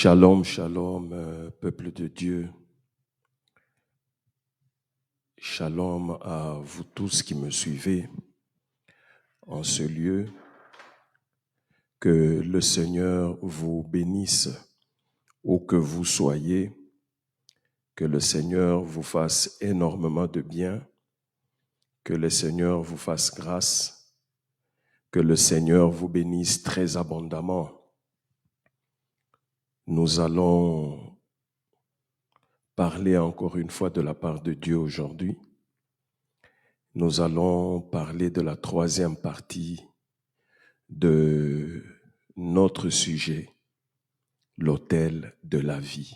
Shalom, shalom, peuple de Dieu. Shalom à vous tous qui me suivez en ce lieu. Que le Seigneur vous bénisse où que vous soyez. Que le Seigneur vous fasse énormément de bien. Que le Seigneur vous fasse grâce. Que le Seigneur vous bénisse très abondamment. Nous allons parler encore une fois de la part de Dieu aujourd'hui. Nous allons parler de la troisième partie de notre sujet, l'autel de la vie.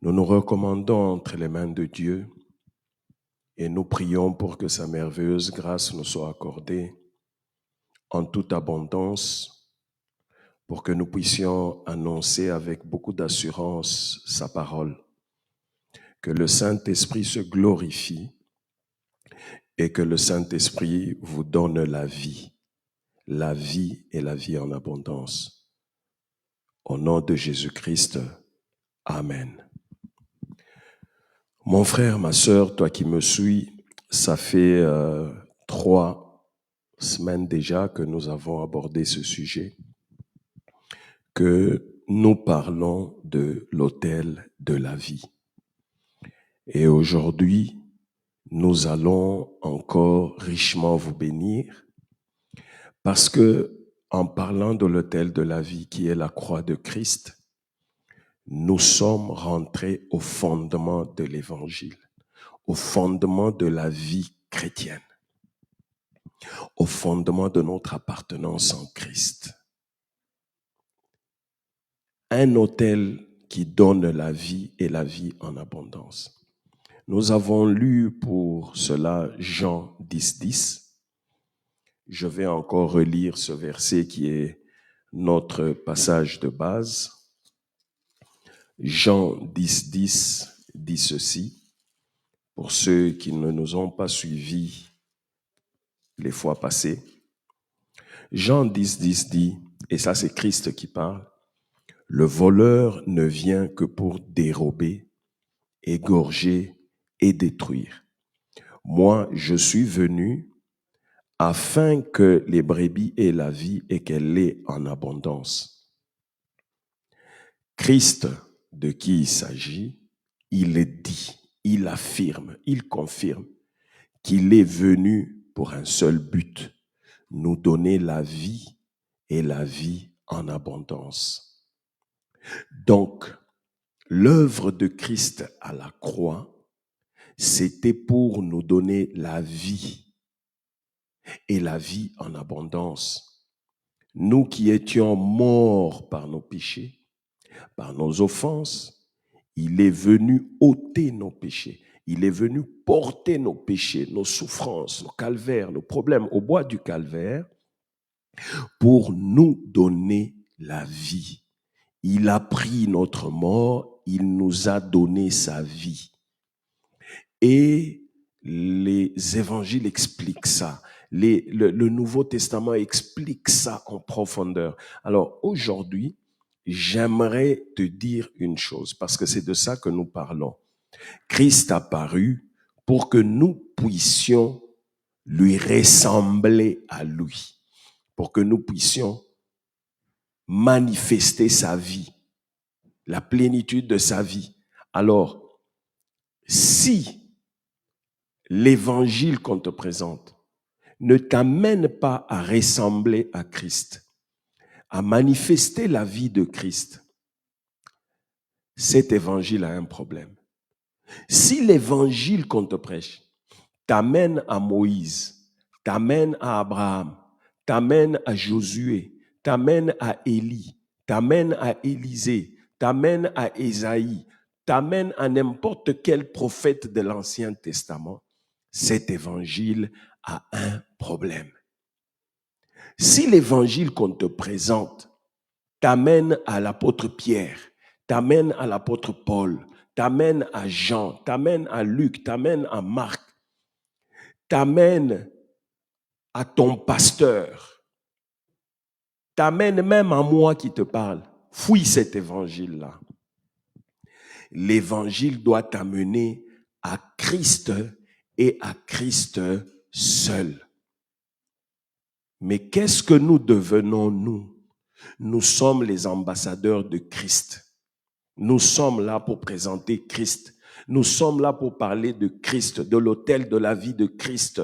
Nous nous recommandons entre les mains de Dieu et nous prions pour que sa merveilleuse grâce nous soit accordée en toute abondance, pour que nous puissions annoncer avec beaucoup d'assurance sa parole, que le Saint-Esprit se glorifie et que le Saint-Esprit vous donne la vie et la vie en abondance. Au nom de Jésus-Christ, Amen. Mon frère, ma sœur, toi qui me suis, ça fait 3 semaines déjà que nous avons abordé ce sujet, que nous parlons de l'autel de la vie. Et aujourd'hui, nous allons encore richement vous bénir parce que en parlant de l'autel de la vie qui est la croix de Christ, nous sommes rentrés au fondement de l'Évangile, au fondement de la vie chrétienne, au fondement de notre appartenance en Christ. Un autel qui donne la vie et la vie en abondance. Nous avons lu pour cela Jean 10:10. Je vais encore relire ce verset qui est notre passage de base. Jean 10:10 dit ceci, pour ceux qui ne nous ont pas suivis les fois passées. Jean 10:10 dit, et ça c'est Christ qui parle, « Le voleur ne vient que pour dérober, égorger et détruire. Moi, je suis venu afin que les brebis aient la vie et qu'elle l'ait en abondance. » Christ, de qui il s'agit, il dit, il affirme, il confirme qu'il est venu pour un seul but, nous donner la vie et la vie en abondance. Donc, l'œuvre de Christ à la croix, c'était pour nous donner la vie et la vie en abondance. Nous qui étions morts par nos péchés, par nos offenses, il est venu ôter nos péchés. Il est venu porter nos péchés, nos souffrances, nos calvaires, nos problèmes au bois du calvaire pour nous donner la vie. Il a pris notre mort, il nous a donné sa vie. Et les évangiles expliquent ça. Le Nouveau Testament explique ça en profondeur. Alors aujourd'hui, j'aimerais te dire une chose, parce que c'est de ça que nous parlons. Christ a paru pour que nous puissions lui ressembler à lui, pour que nous puissions manifester sa vie, la plénitude de sa vie. Alors, si l'évangile qu'on te présente ne t'amène pas à ressembler à Christ, à manifester la vie de Christ, cet évangile a un problème. Si l'évangile qu'on te prêche t'amène à Moïse, t'amène à Abraham, t'amène à Josué, t'amène à Élie, t'amène à Élisée, t'amène à Ésaïe, t'amène à n'importe quel prophète de l'Ancien Testament, cet évangile a un problème. Si l'évangile qu'on te présente t'amène à l'apôtre Pierre, t'amène à l'apôtre Paul, t'amène à Jean, t'amène à Luc, t'amène à Marc, t'amène à ton pasteur, t'amène même à moi qui te parle, Fouille cet évangile-là. L'évangile doit t'amener à Christ et à Christ seul. Mais qu'est-ce que nous devenons, nous? Nous sommes les ambassadeurs de Christ. Nous sommes là pour présenter Christ. Nous sommes là pour parler de Christ, de l'autel de la vie de Christ.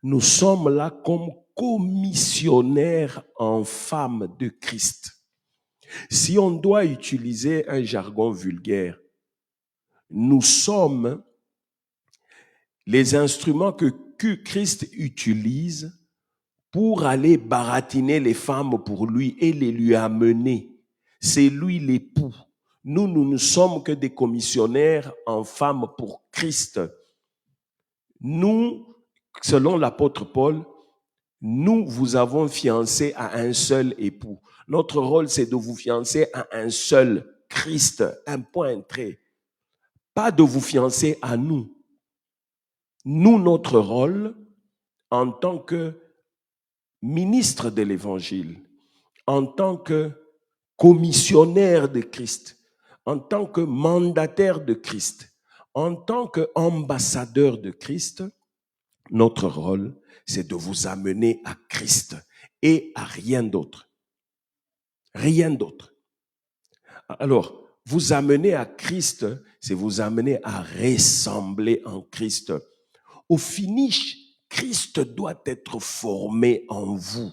Nous sommes là comme commissionnaires en femmes de Christ. Si on doit utiliser un jargon vulgaire, nous sommes les instruments que Christ utilise pour aller baratiner les femmes pour lui et les lui amener. C'est lui l'époux. Nous ne sommes que des commissionnaires en femmes pour Christ. Nous, selon l'apôtre Paul, nous vous avons fiancés à un seul époux. Notre rôle, c'est de vous fiancer à un seul Christ, un point, un trait. Pas de vous fiancer à nous. Nous, notre rôle, en tant que ministre de l'Évangile, en tant que commissionnaire de Christ, en tant que mandataire de Christ, en tant qu'ambassadeur de Christ, notre rôle, c'est de vous amener à Christ et à rien d'autre. Rien d'autre. Alors, vous amener à Christ, c'est vous amener à ressembler en Christ. Au finish, Christ doit être formé en vous.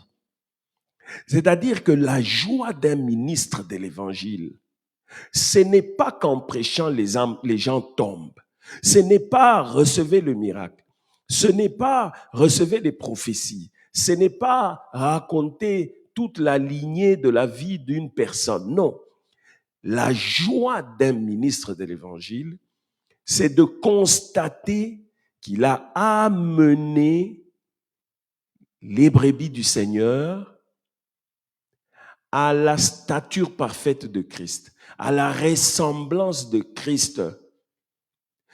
C'est-à-dire que la joie d'un ministre de l'Évangile, ce n'est pas qu'en prêchant les gens tombent. Ce n'est pas recevoir le miracle. Ce n'est pas recevoir des prophéties. Ce n'est pas raconter toute la lignée de la vie d'une personne. Non. La joie d'un ministre de l'Évangile, c'est de constater qu'il a amené les brebis du Seigneur à la stature parfaite de Christ, à la ressemblance de Christ.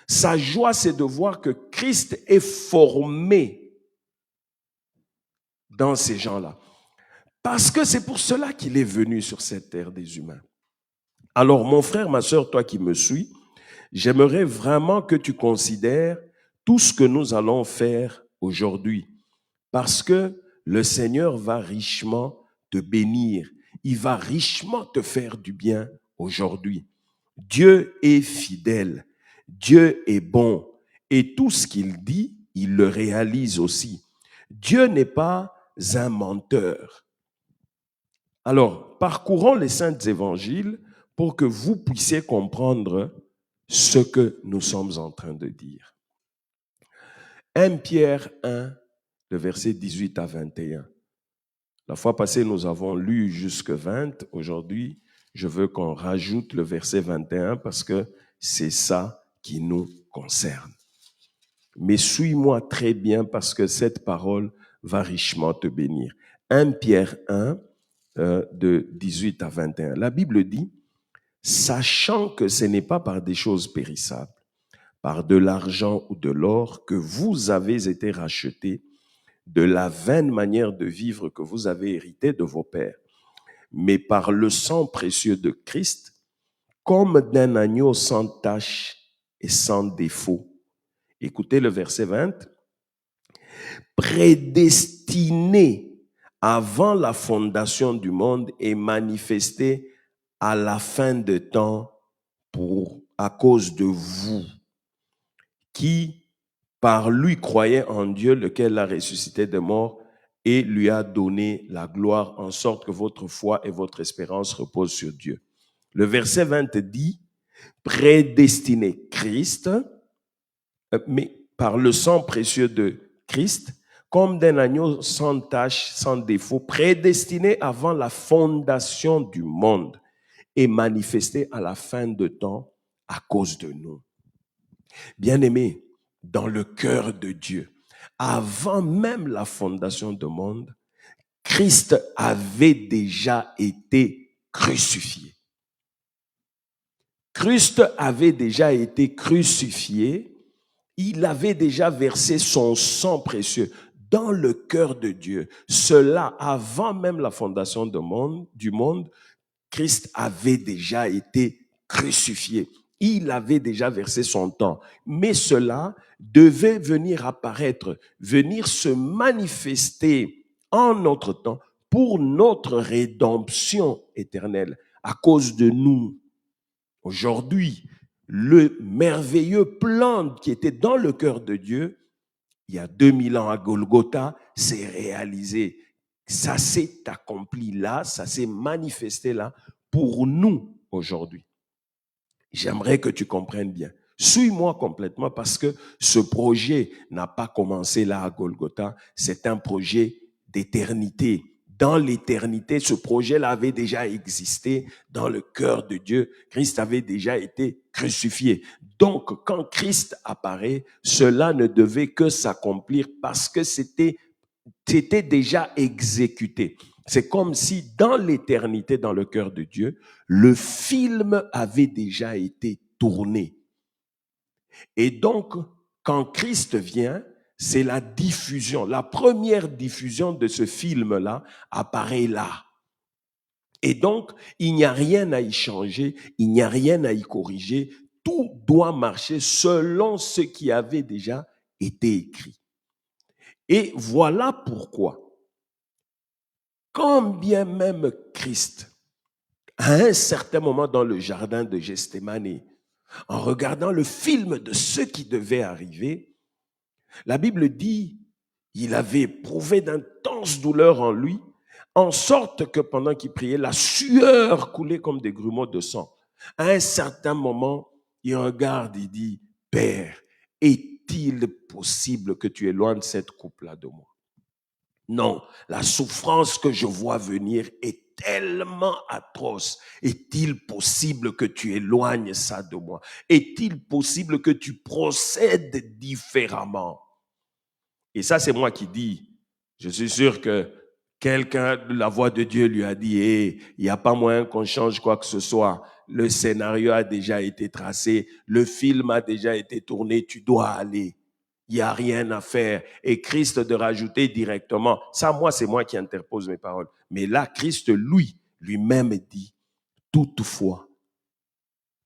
Sa joie, c'est de voir que Christ est formé dans ces gens-là. Parce que c'est pour cela qu'il est venu sur cette terre des humains. Alors, mon frère, ma sœur, toi qui me suis, j'aimerais vraiment que tu considères tout ce que nous allons faire aujourd'hui. Parce que le Seigneur va richement te bénir. Il va richement te faire du bien aujourd'hui. Dieu est fidèle. Dieu est bon. Et tout ce qu'il dit, il le réalise aussi. Dieu n'est pas un menteur. Alors, parcourons les saints évangiles pour que vous puissiez comprendre ce que nous sommes en train de dire. 1 Pierre 1, le verset 18 à 21. La fois passée, nous avons lu jusque 20. Aujourd'hui, je veux qu'on rajoute le verset 21 parce que c'est ça qui nous concerne. Mais suis-moi très bien parce que cette parole va richement te bénir. 1 Pierre 1, de 18 à 21. La Bible dit, sachant que ce n'est pas par des choses périssables, par de l'argent ou de l'or que vous avez été rachetés de la vaine manière de vivre que vous avez hérité de vos pères, mais par le sang précieux de Christ, comme d'un agneau sans tache et sans défaut. Écoutez le verset 20. Prédestiné avant la fondation du monde et manifesté à la fin de temps à cause de vous, qui par lui croyait en Dieu, lequel l'a ressuscité des morts et lui a donné la gloire, en sorte que votre foi et votre espérance reposent sur Dieu. Le verset 20 dit, prédestiné Christ, mais par le sang précieux de Christ, comme d'un agneau sans tache, sans défaut, prédestiné avant la fondation du monde et manifesté à la fin de temps à cause de nous. Bien-aimés, dans le cœur de Dieu, avant même la fondation du monde, Christ avait déjà été crucifié. Christ avait déjà été crucifié. Il avait déjà versé son sang précieux dans le cœur de Dieu. Cela avant même la fondation du monde, Christ avait déjà été crucifié. Il avait déjà versé son temps. Mais cela devait venir apparaître, venir se manifester en notre temps pour notre rédemption éternelle à cause de nous. Aujourd'hui, le merveilleux plan qui était dans le cœur de Dieu, il y a 2000 ans à Golgotha, s'est réalisé. Ça s'est accompli là, ça s'est manifesté là pour nous aujourd'hui. J'aimerais que tu comprennes bien. Suis-moi complètement parce que ce projet n'a pas commencé là à Golgotha. C'est un projet d'éternité. Dans l'éternité, ce projet-là avait déjà existé dans le cœur de Dieu. Christ avait déjà été crucifié. Donc, quand Christ apparaît, cela ne devait que s'accomplir parce que c'était déjà exécuté. C'est comme si dans l'éternité, dans le cœur de Dieu, le film avait déjà été tourné. Et donc, quand Christ vient, c'est la diffusion, la première diffusion de ce film-là apparaît là. Et donc, il n'y a rien à y changer, il n'y a rien à y corriger, tout doit marcher selon ce qui avait déjà été écrit. Et voilà pourquoi, quand bien même Christ, à un certain moment dans le jardin de Gethsémani, en regardant le film de ce qui devait arriver, la Bible dit, il avait éprouvé d'intenses douleurs en lui, en sorte que pendant qu'il priait, la sueur coulait comme des grumeaux de sang. À un certain moment, il regarde, il dit, Père, est-il possible que tu éloignes cette coupe-là de moi? Non, la souffrance que je vois venir est tellement atroce. Est-il possible que tu éloignes ça de moi? Est-il possible que tu procèdes différemment? Et ça, c'est moi qui dis. Je suis sûr que quelqu'un, la voix de Dieu lui a dit, il n'y a pas moyen qu'on change quoi que ce soit. Le scénario a déjà été tracé. Le film a déjà été tourné. Tu dois aller. Il n'y a rien à faire. Et Christ de rajouter directement, ça, moi, c'est moi qui interpose mes paroles. Mais là, Christ, lui-même dit, toutefois,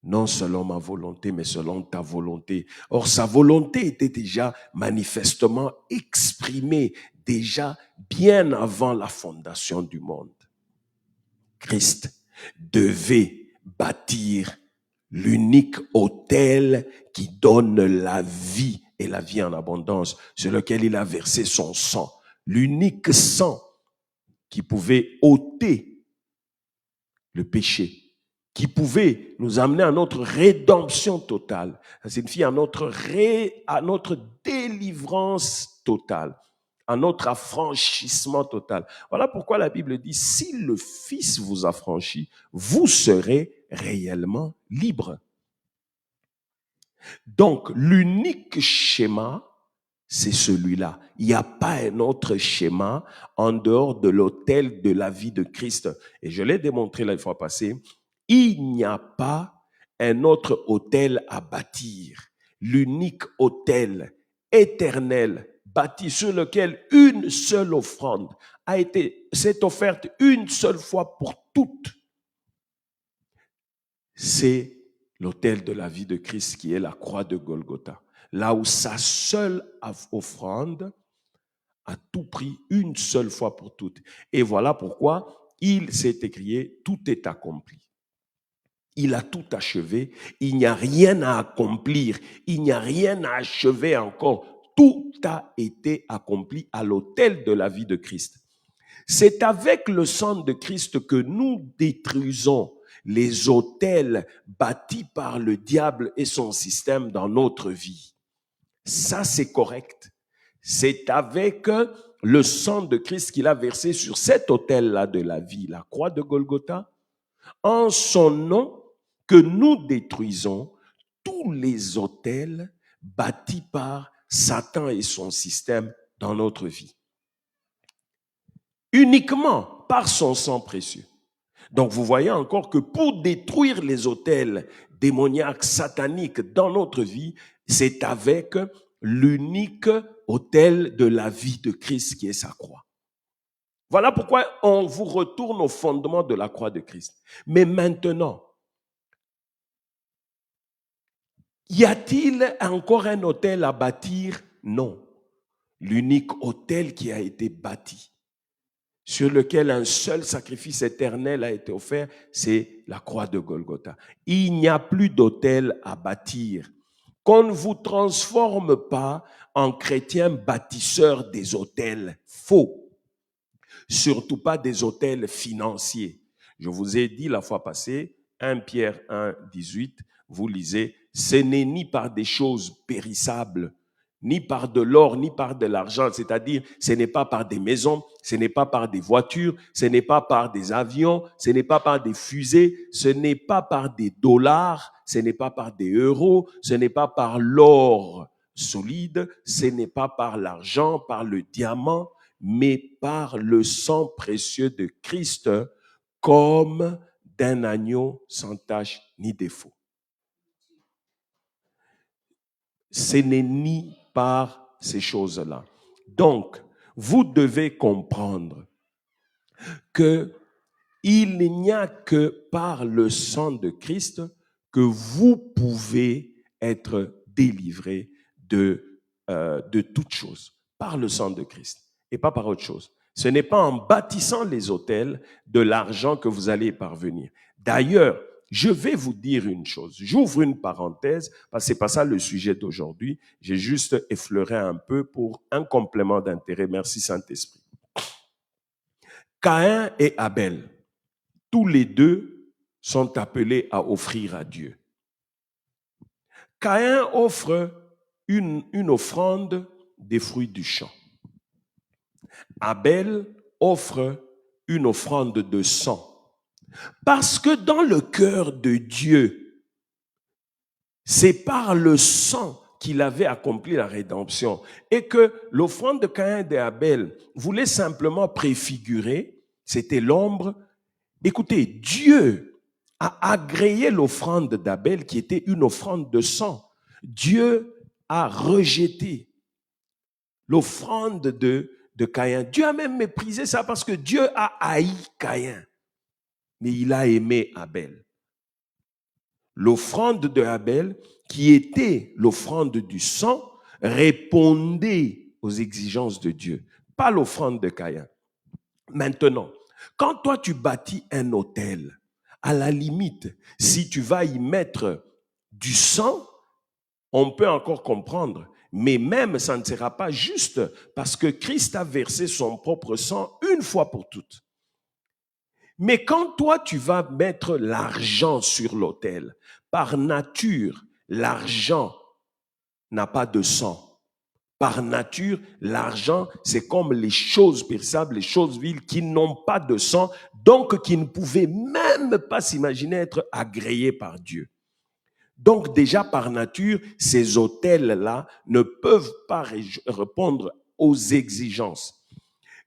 non selon ma volonté, mais selon ta volonté. Or, sa volonté était déjà manifestement exprimée, déjà bien avant la fondation du monde. Christ devait bâtir l'unique autel qui donne la vie et la vie en abondance, sur lequel il a versé son sang. L'unique sang qui pouvait ôter le péché, qui pouvait nous amener à notre rédemption totale. Ça signifie à notre délivrance totale, à notre affranchissement total. Voilà pourquoi la Bible dit, si le Fils vous affranchit, vous serez réellement libre. Donc, l'unique schéma, c'est celui-là. Il n'y a pas un autre schéma en dehors de l'autel de la vie de Christ. Et je l'ai démontré la fois passée, il n'y a pas un autre autel à bâtir. L'unique autel éternel bâti sur lequel une seule offrande s'est offerte une seule fois pour toutes. C'est l'autel de la vie de Christ qui est la croix de Golgotha. Là où sa seule offrande a tout pris une seule fois pour toutes. Et voilà pourquoi il s'est écrié, tout est accompli. Il a tout achevé. Il n'y a rien à accomplir. Il n'y a rien à achever encore. Tout a été accompli à l'autel de la vie de Christ. C'est avec le sang de Christ que nous détruisons les autels bâtis par le diable et son système dans notre vie. Ça, c'est correct. C'est avec le sang de Christ qu'il a versé sur cet autel-là de la vie, la croix de Golgotha, en son nom que nous détruisons tous les autels bâtis par Satan et son système dans notre vie. Uniquement par son sang précieux. Donc vous voyez encore que pour détruire les autels démoniaques, sataniques dans notre vie, c'est avec l'unique autel de la vie de Christ qui est sa croix. Voilà pourquoi on vous retourne au fondement de la croix de Christ. Mais maintenant, y a-t-il encore un autel à bâtir? Non. L'unique autel qui a été bâti, sur lequel un seul sacrifice éternel a été offert, c'est la croix de Golgotha. Il n'y a plus d'autel à bâtir. Qu'on ne vous transforme pas en chrétien bâtisseur des autels faux. Surtout pas des autels financiers. Je vous ai dit la fois passée, 1 Pierre 1, 18, vous lisez, ce n'est ni par des choses périssables, ni par de l'or, ni par de l'argent, c'est-à-dire ce n'est pas par des maisons, ce n'est pas par des voitures, ce n'est pas par des avions, ce n'est pas par des fusées, ce n'est pas par des dollars, ce n'est pas par des euros, ce n'est pas par l'or solide, ce n'est pas par l'argent, par le diamant, mais par le sang précieux de Christ, comme d'un agneau sans tache ni défaut. Ce n'est ni par ces choses-là. Donc, vous devez comprendre que il n'y a que par le sang de Christ que vous pouvez être délivré de toute chose, par le sang de Christ et pas par autre chose. Ce n'est pas en bâtissant les autels de l'argent que vous allez parvenir. D'ailleurs, je vais vous dire une chose. J'ouvre une parenthèse parce que c'est pas ça le sujet d'aujourd'hui. J'ai juste effleuré un peu pour un complément d'intérêt. Merci Saint-Esprit. Caïn et Abel, tous les deux sont appelés à offrir à Dieu. Caïn offre une offrande des fruits du champ. Abel offre une offrande de sang. Parce que dans le cœur de Dieu, c'est par le sang qu'il avait accompli la rédemption. Et que l'offrande de Caïn et d'Abel voulait simplement préfigurer, c'était l'ombre. Écoutez, Dieu a agréé l'offrande d'Abel qui était une offrande de sang. Dieu a rejeté l'offrande de Caïn. Dieu a même méprisé ça parce que Dieu a haï Caïn. Mais il a aimé Abel. L'offrande de Abel, qui était l'offrande du sang, répondait aux exigences de Dieu, pas l'offrande de Caïn. Maintenant, quand toi tu bâtis un autel, à la limite, si tu vas y mettre du sang, on peut encore comprendre. Mais même, ça ne sera pas juste parce que Christ a versé son propre sang une fois pour toutes. Mais quand toi, tu vas mettre l'argent sur l'autel, par nature, l'argent n'a pas de sang. Par nature, l'argent, c'est comme les choses périssables, les choses viles qui n'ont pas de sang, donc qui ne pouvaient même pas s'imaginer être agréées par Dieu. Donc déjà par nature, ces autels-là ne peuvent pas répondre aux exigences.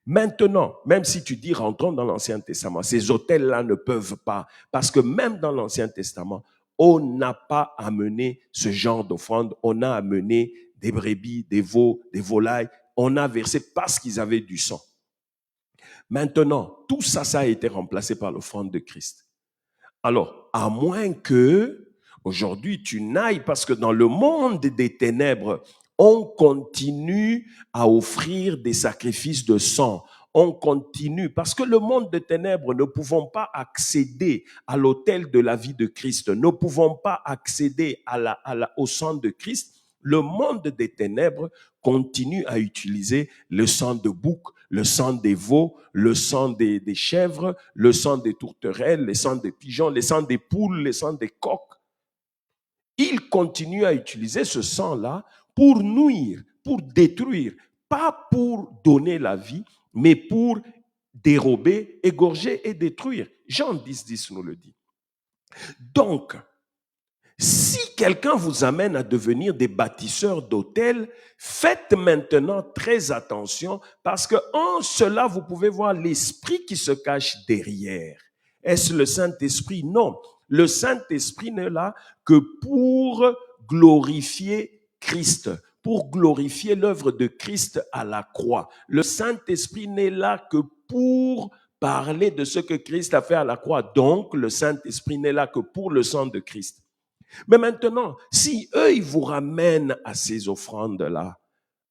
Maintenant, même si tu dis rentrons dans l'Ancien Testament, ces autels-là ne peuvent pas, parce que même dans l'Ancien Testament, on n'a pas amené ce genre d'offrande, on a amené des brebis, des veaux, des volailles, on a versé parce qu'ils avaient du sang. Maintenant, tout ça, ça a été remplacé par l'offrande de Christ. Alors, à moins que aujourd'hui tu n'ailles, parce que dans le monde des ténèbres, on continue à offrir des sacrifices de sang. On continue, parce que le monde des ténèbres, ne pouvons pas accéder à l'autel de la vie de Christ, ne pouvons pas accéder au sang de Christ. Le monde des ténèbres continue à utiliser le sang de bouc, le sang des veaux, le sang des chèvres, le sang des tourterelles, le sang des pigeons, le sang des poules, le sang des coqs. Il continue à utiliser ce sang-là pour nuire, pour détruire, pas pour donner la vie, mais pour dérober, égorger et détruire. Jean 10, 10 nous le dit. Donc, si quelqu'un vous amène à devenir des bâtisseurs d'autels, faites maintenant très attention parce que en cela, vous pouvez voir l'esprit qui se cache derrière. Est-ce le Saint-Esprit? Non. Le Saint-Esprit n'est là que pour glorifier Christ, pour glorifier l'œuvre de Christ à la croix. Le Saint-Esprit n'est là que pour parler de ce que Christ a fait à la croix. Donc, le Saint-Esprit n'est là que pour le sang de Christ. Mais maintenant, si eux, ils vous ramènent à ces offrandes-là,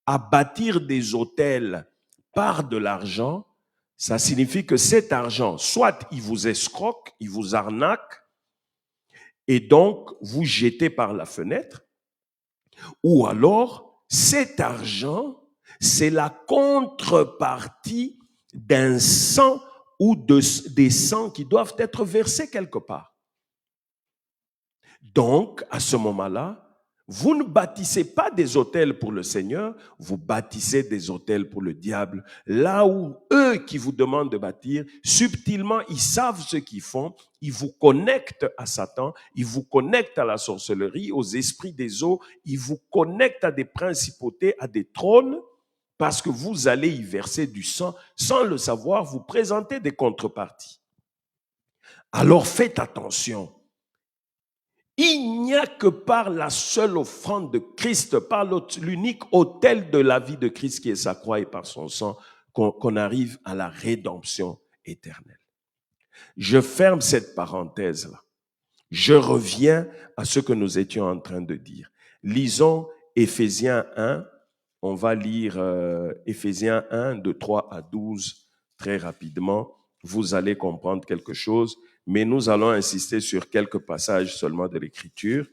à bâtir des autels par de l'argent, ça signifie que cet argent, soit ils vous escroquent, ils vous arnaquent, et donc vous jetez par la fenêtre, ou alors cet argent, c'est la contrepartie d'un sang ou des sangs qui doivent être versés quelque part. Donc, à ce moment-là, vous ne bâtissez pas des autels pour le Seigneur, vous bâtissez des autels pour le diable. Là où eux qui vous demandent de bâtir, subtilement, ils savent ce qu'ils font. Ils vous connectent à Satan, ils vous connectent à la sorcellerie, aux esprits des eaux, ils vous connectent à des principautés, à des trônes, parce que vous allez y verser du sang. Sans le savoir, vous présentez des contreparties. Alors faites attention. Il n'y a que par la seule offrande de Christ, par l'unique autel de la vie de Christ qui est sa croix et par son sang, qu'on arrive à la rédemption éternelle. Je ferme cette parenthèse-là. Je reviens à ce que nous étions en train de dire. Lisons Éphésiens 1. On va lire Éphésiens 1, de 3 à 12 très rapidement. Vous allez comprendre quelque chose. Mais nous allons insister sur quelques passages seulement de l'Écriture.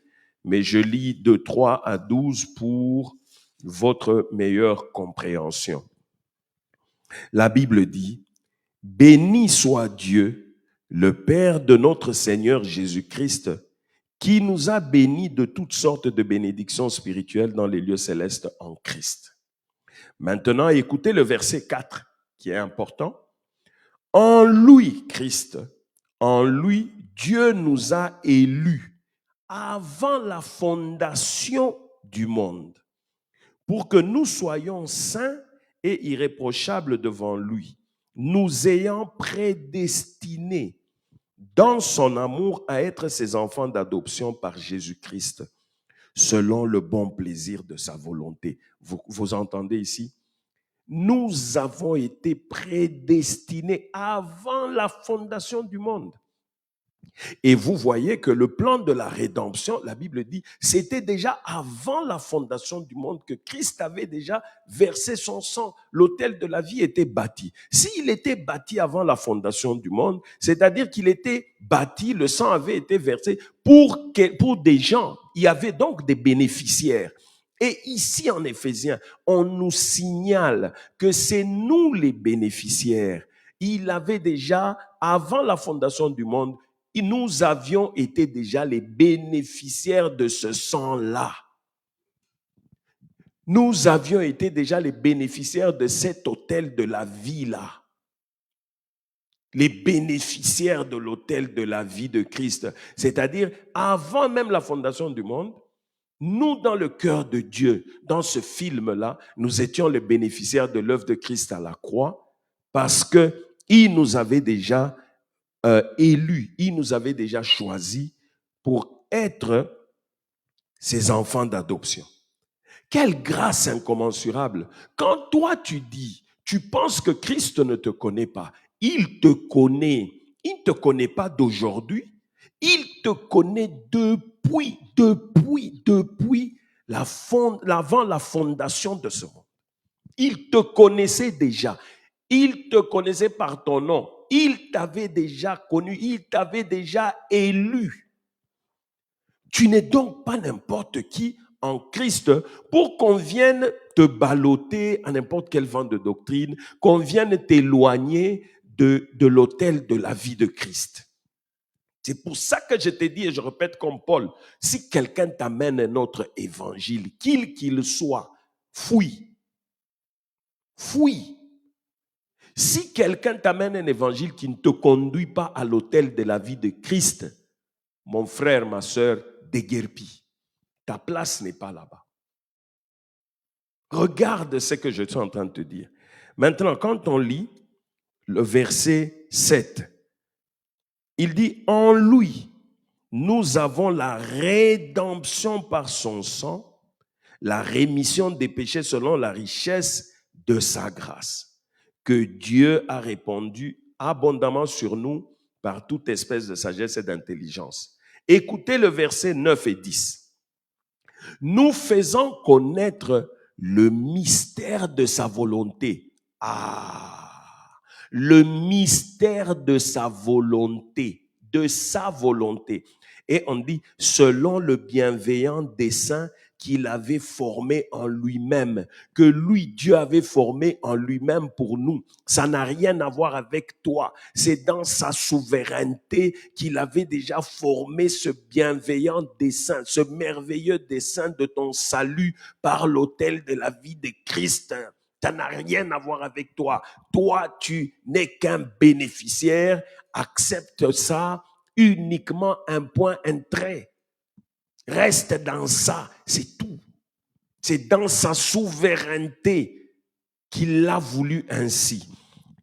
Mais je lis de 3 à 12 pour votre meilleure compréhension. La Bible dit, « Béni soit Dieu, le Père de notre Seigneur Jésus-Christ, qui nous a bénis de toutes sortes de bénédictions spirituelles dans les lieux célestes en Christ. » Maintenant, écoutez le verset 4 qui est important. « En lui, Christ, en lui, Dieu nous a élus avant la fondation du monde pour que nous soyons saints et irréprochables devant lui, nous ayant prédestinés dans son amour à être ses enfants d'adoption par Jésus-Christ, selon le bon plaisir de sa volonté. » Vous entendez ici? Nous avons été prédestinés avant la fondation du monde. Et vous voyez que le plan de la rédemption, la Bible dit, c'était déjà avant la fondation du monde que Christ avait déjà versé son sang. L'autel de la vie était bâti. S'il était bâti avant la fondation du monde, c'est-à-dire qu'il était bâti, le sang avait été versé pour des gens. Il y avait donc des bénéficiaires. Et ici en Éphésiens, on nous signale que c'est nous les bénéficiaires. Il avait déjà, avant la fondation du monde, nous avions été déjà les bénéficiaires de ce sang-là. Nous avions été déjà les bénéficiaires de cet autel de la vie-là. Les bénéficiaires de l'autel de la vie de Christ. C'est-à-dire, avant même la fondation du monde, nous, dans le cœur de Dieu, dans ce film-là, nous étions les bénéficiaires de l'œuvre de Christ à la croix parce qu'il nous avait déjà élus, il nous avait déjà choisis pour être ses enfants d'adoption. Quelle grâce incommensurable! Quand toi tu dis, tu penses que Christ ne te connaît pas, il te connaît. Il ne te connaît pas d'aujourd'hui, il te connaît depuis avant la fondation de ce monde. Il te connaissait déjà. Il te connaissait par ton nom. Il t'avait déjà connu. Il t'avait déjà élu. Tu n'es donc pas n'importe qui en Christ pour qu'on vienne te balloter à n'importe quel vent de doctrine, qu'on vienne t'éloigner de l'autel de la vie de Christ. C'est pour ça que je te dis, et je répète comme Paul, si quelqu'un t'amène un autre évangile, qu'il soit, fuis. Fuis. Si quelqu'un t'amène un évangile qui ne te conduit pas à l'autel de la vie de Christ, mon frère, ma soeur, déguerpis. Ta place n'est pas là-bas. Regarde ce que je suis en train de te dire. Maintenant, quand on lit le verset 7, il dit, en lui, nous avons la rédemption par son sang, la rémission des péchés selon la richesse de sa grâce, que Dieu a répandu abondamment sur nous par toute espèce de sagesse et d'intelligence. Écoutez le verset 9 et 10. Nous faisons connaître le mystère de sa volonté. Le mystère de sa volonté, Et on dit, selon le bienveillant dessein qu'il avait formé en lui-même, que lui, Dieu avait formé en lui-même pour nous. Ça n'a rien à voir avec toi. C'est dans sa souveraineté qu'il avait déjà formé ce bienveillant dessein, ce merveilleux dessein de ton salut par l'autel de la vie de Christ. Ça n'a rien à voir avec toi. Toi, tu n'es qu'un bénéficiaire. Accepte ça, uniquement un point, un trait. Reste dans ça, c'est tout. C'est dans sa souveraineté qu'il l'a voulu ainsi.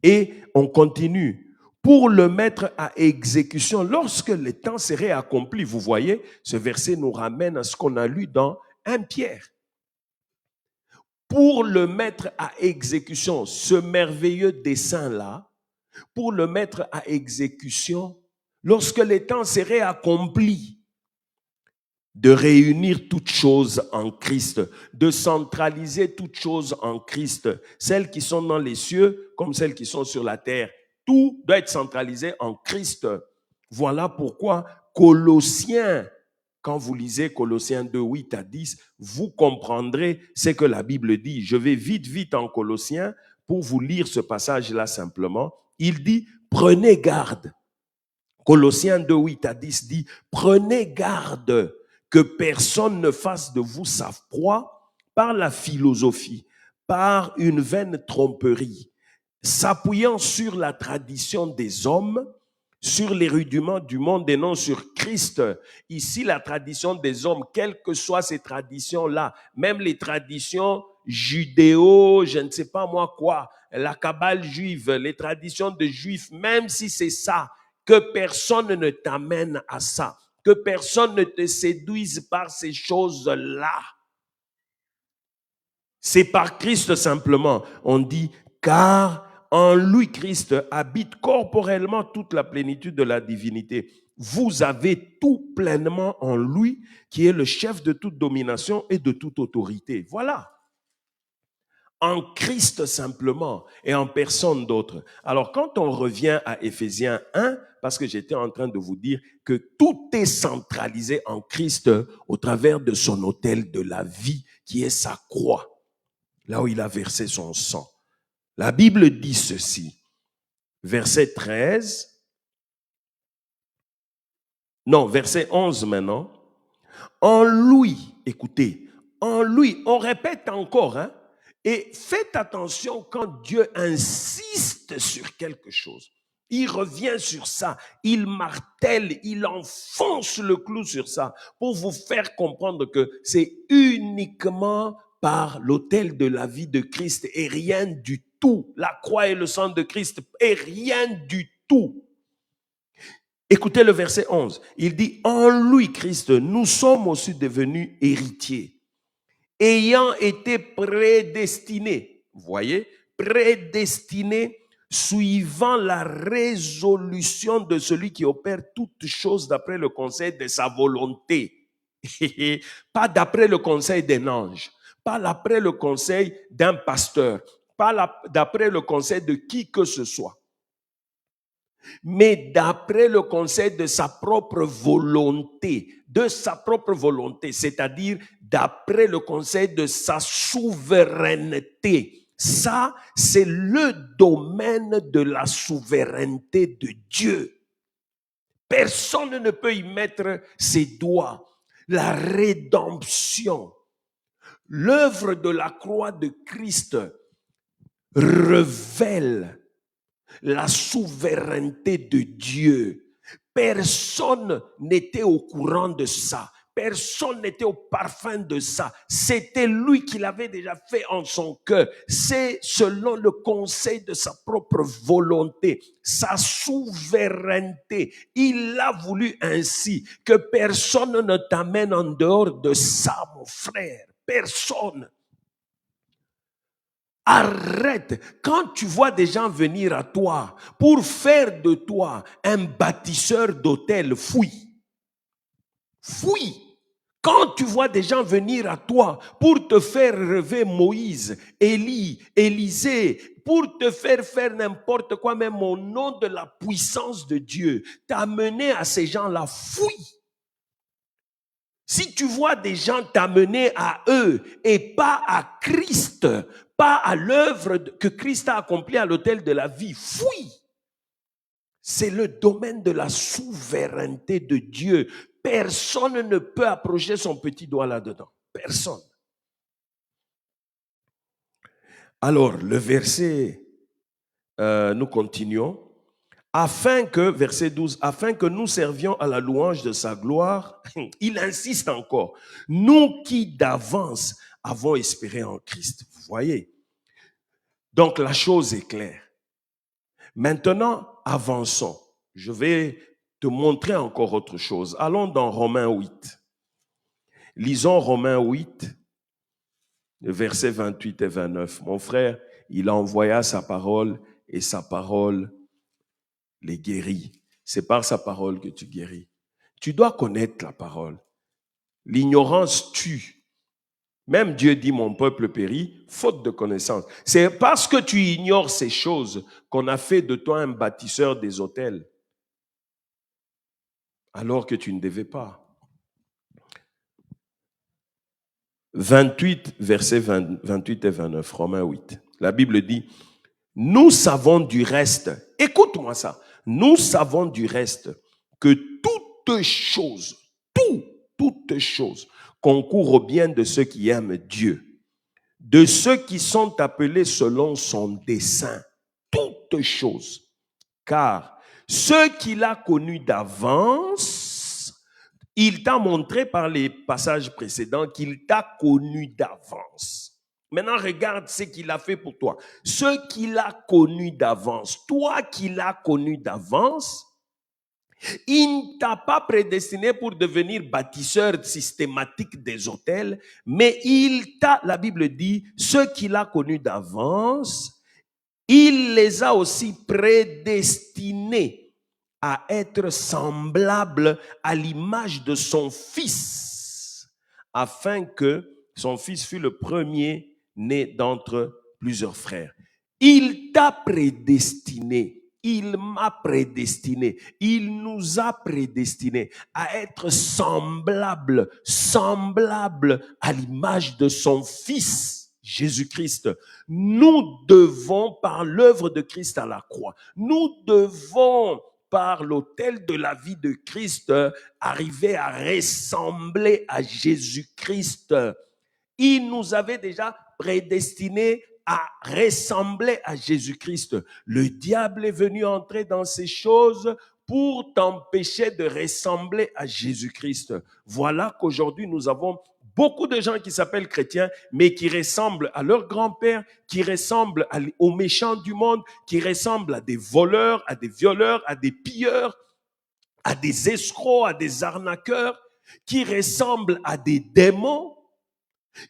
Et on continue. Pour le mettre à exécution, lorsque le temps serait accompli, vous voyez, ce verset nous ramène à ce qu'on a lu dans 1 Pierre. Pour le mettre à exécution, ce merveilleux dessein-là, pour le mettre à exécution, lorsque le temps serait accompli, de réunir toutes choses en Christ, de centraliser toutes choses en Christ, celles qui sont dans les cieux comme celles qui sont sur la terre. Tout doit être centralisé en Christ. Voilà pourquoi Colossiens, quand vous lisez Colossiens 2, 8 à 10, vous comprendrez ce que la Bible dit. Je vais vite en Colossiens pour vous lire ce passage-là simplement. Il dit, prenez garde. Colossiens 2, 8 à 10 dit, prenez garde que personne ne fasse de vous sa proie par la philosophie, par une vaine tromperie, s'appuyant sur la tradition des hommes, sur les rudiments du monde et non sur Christ. Ici, la tradition des hommes, quelles que soient ces traditions-là, même les traditions judéo, je ne sais pas moi quoi, la cabale juive, les traditions de juifs, même si c'est ça, que personne ne t'amène à ça. Que personne ne te séduise par ces choses-là. C'est par Christ simplement. On dit, car en lui, Christ habite corporellement toute la plénitude de la divinité. Vous avez tout pleinement en lui, qui est le chef de toute domination et de toute autorité. Voilà. En Christ simplement et en personne d'autre. Alors quand on revient à Éphésiens 1, parce que j'étais en train de vous dire que tout est centralisé en Christ au travers de son autel de la vie qui est sa croix, là où il a versé son sang. La Bible dit ceci, verset 11 maintenant. En lui, écoutez, en lui, on répète encore, et faites attention quand Dieu insiste sur quelque chose. Il revient sur ça, il martèle, il enfonce le clou sur ça pour vous faire comprendre que c'est uniquement par l'autel de la vie de Christ et rien du tout. La croix et le sang de Christ et rien du tout. Écoutez le verset 11. Il dit, en lui, Christ, nous sommes aussi devenus héritiers, ayant été prédestinés. Vous voyez, prédestinés, suivant la résolution de celui qui opère toutes choses d'après le conseil de sa volonté. Pas d'après le conseil d'un ange, pas d'après le conseil d'un pasteur, pas d'après le conseil de qui que ce soit, mais d'après le conseil de sa propre volonté, c'est-à-dire d'après le conseil de sa souveraineté. Ça, c'est le domaine de la souveraineté de Dieu. Personne ne peut y mettre ses doigts. La rédemption, l'œuvre de la croix de Christ révèle la souveraineté de Dieu. Personne n'était au courant de ça. Personne n'était au parfum de ça. C'était lui qui l'avait déjà fait en son cœur. C'est selon le conseil de sa propre volonté, sa souveraineté. Il l'a voulu ainsi, que personne ne t'amène en dehors de ça, mon frère. Personne. Arrête. Quand tu vois des gens venir à toi pour faire de toi un bâtisseur d'autel, fuis. Fuis. Quand tu vois des gens venir à toi pour te faire rêver Moïse, Élie, Élisée, pour te faire faire n'importe quoi, même au nom de la puissance de Dieu, t'amener à ces gens-là, fuis. Si tu vois des gens t'amener à eux et pas à Christ, pas à l'œuvre que Christ a accomplie à l'autel de la vie, fuis. C'est le domaine de la souveraineté de Dieu. Personne ne peut approcher son petit doigt là-dedans. Personne. Alors, le verset, nous continuons. Afin que, verset 12, afin que nous servions à la louange de sa gloire, il insiste encore, nous qui d'avance avons espéré en Christ. Vous voyez? Donc la chose est claire. Maintenant, avançons. Je vais te montrer encore autre chose. Allons dans Romains 8. Lisons Romains 8, versets 28 et 29. Mon frère, il a envoyé sa parole et sa parole les guérit. C'est par sa parole que tu guéris. Tu dois connaître la parole. L'ignorance tue. Même Dieu dit, mon peuple périt, faute de connaissance. C'est parce que tu ignores ces choses qu'on a fait de toi un bâtisseur des autels, alors que tu ne devais pas. 28, versets 28 et 29, Romains 8. La Bible dit, nous savons du reste, écoute-moi ça, nous savons du reste que toute chose concourt au bien de ceux qui aiment Dieu, de ceux qui sont appelés selon son dessein, toutes choses. Car ceux qu'il a connus d'avance, il t'a montré par les passages précédents qu'il t'a connu d'avance. Maintenant, regarde ce qu'il a fait pour toi. Ce qu'il a connu d'avance, toi qui l'as connu d'avance, il ne t'a pas prédestiné pour devenir bâtisseur systématique des autels, mais la Bible dit, ceux qu'il a connus d'avance, il les a aussi prédestinés à être semblables à l'image de son Fils, afin que son Fils fût le premier né d'entre plusieurs frères. Il t'a prédestiné, il m'a prédestiné, il nous a prédestinés à être semblables à l'image de son Fils, Jésus-Christ. Nous devons, par l'œuvre de Christ à la croix, nous devons, par l'autel de la vie de Christ, arriver à ressembler à Jésus-Christ. Il nous avait déjà prédestinés à ressembler à Jésus-Christ. Le diable est venu entrer dans ces choses pour t'empêcher de ressembler à Jésus-Christ. Voilà qu'aujourd'hui, nous avons beaucoup de gens qui s'appellent chrétiens, mais qui ressemblent à leur grand-père, qui ressemblent aux méchants du monde, qui ressemblent à des voleurs, à des violeurs, à des pilleurs, à des escrocs, à des arnaqueurs, qui ressemblent à des démons,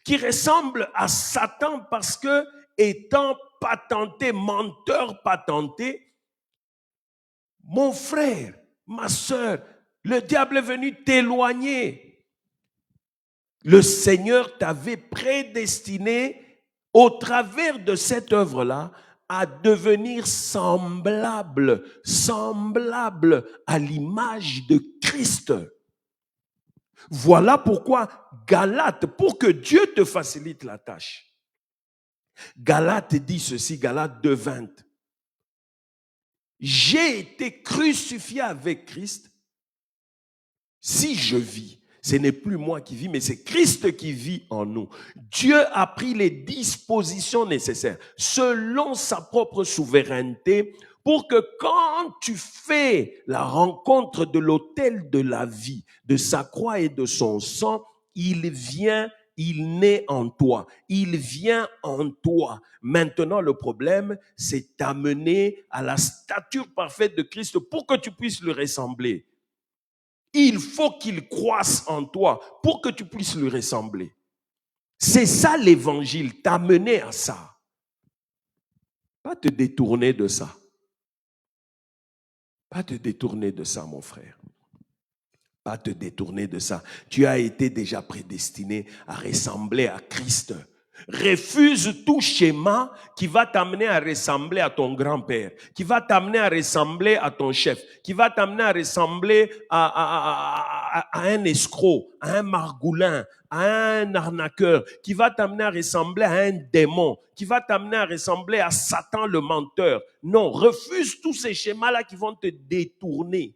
qui ressemblent à Satan parce que, étant patenté, menteur patenté, mon frère, ma sœur, le diable est venu t'éloigner. Le Seigneur t'avait prédestiné au travers de cette œuvre-là à devenir semblable à l'image de Christ. Voilà pourquoi Galates, pour que Dieu te facilite la tâche, Galates dit ceci, Galates 2:20. J'ai été crucifié avec Christ. Si je vis, ce n'est plus moi qui vis, mais c'est Christ qui vit en nous. Dieu a pris les dispositions nécessaires selon sa propre souveraineté pour que quand tu fais la rencontre de l'autel de la vie, de sa croix et de son sang, il naît en toi. Il vient en toi. Maintenant, le problème, c'est t'amener à la stature parfaite de Christ pour que tu puisses lui ressembler. Il faut qu'il croisse en toi pour que tu puisses lui ressembler. C'est ça l'évangile, t'amener à ça. Pas te détourner de ça. Pas te détourner de ça, mon frère. Pas te détourner de ça. Tu as été déjà prédestiné à ressembler à Christ. Refuse tout schéma qui va t'amener à ressembler à ton grand-père, qui va t'amener à ressembler à ton chef, qui va t'amener à ressembler à un escroc, à un margoulin, à un arnaqueur, qui va t'amener à ressembler à un démon, qui va t'amener à ressembler à Satan le menteur. Non, refuse tous ces schémas-là qui vont te détourner.